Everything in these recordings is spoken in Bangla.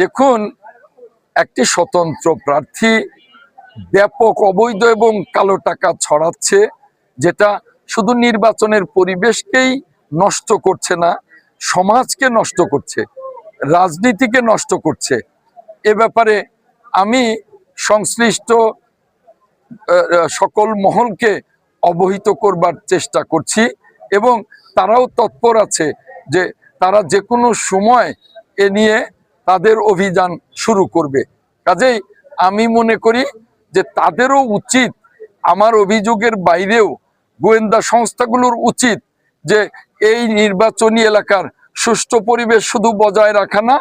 দেখুন, একটি স্বতন্ত্র প্রার্থী ব্যাপক অবৈধ এবং কালো টাকা ছড়াচ্ছে, যেটা শুধু নির্বাচনের পরিবেশকেই নষ্ট করছে না, সমাজকে নষ্ট করছে, রাজনীতিকে নষ্ট করছে। এ ব্যাপারে আমি সংশ্লিষ্ট সকল মহলকে অবহিত করবার চেষ্টা করছি এবং তারাও তৎপর আছে যে তারা যে কোনো সময় এ নিয়ে তাদের অভিযান শুরু করবে। কাজেই আমি মনে করি যে তাদেরও উচিত, আমার অভিযোগের বাইরেও গোয়েন্দা সংস্থাগুলোর উচিত যে এই নির্বাচনী এলাকার সুষ্ঠু পরিবেশ শুধু বজায় রাখা না,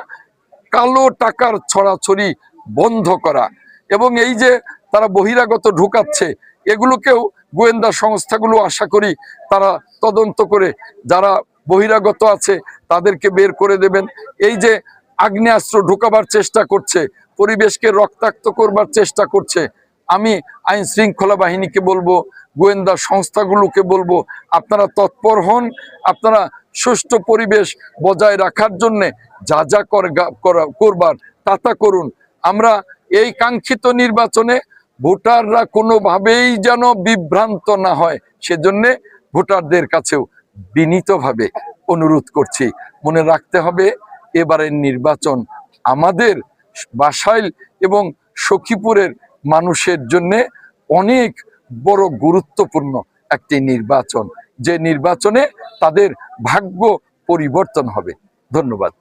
কালো টাকার ছড়াছড়ি বন্ধ করা। এবং এই যে তারা বহিরাগত ঢুকাচ্ছে, এগুলোকেও গোয়েন্দা সংস্থাগুলো আশা করি তারা তদন্ত করে যারা বহিরাগত আছে তাদেরকে বের করে দেবেন। এই যে আগ্নেয়াস্ত্র ঢুকাবার চেষ্টা করছে, পরিবেশকে রক্তাক্ত করবার চেষ্টা করছে, আমি আইন শৃঙ্খলা বাহিনীকে বলবো, গোয়েন্দা সংস্থাগুলোকে বলবো, আপনারা তৎপর হন, আপনারা সুষ্ঠু পরিবেশ বজায় রাখার জন্য যা যা করবার তা করুন। আমরা এই কাঙ্ক্ষিত নির্বাচনে ভোটাররা কোনোভাবেই যেন বিভ্রান্ত না হয়, সেজন্যে ভোটারদের কাছেও বিনীতভাবে অনুরোধ করছি, মনে রাখতে হবে এবারের নির্বাচন আমাদের বাসাইল এবং সখীপুরের মানুষের জন্য অনেক বড় গুরুত্বপূর্ণ একটি নির্বাচন, যে নির্বাচনে তাদের ভাগ্য পরিবর্তন হবে। ধন্যবাদ।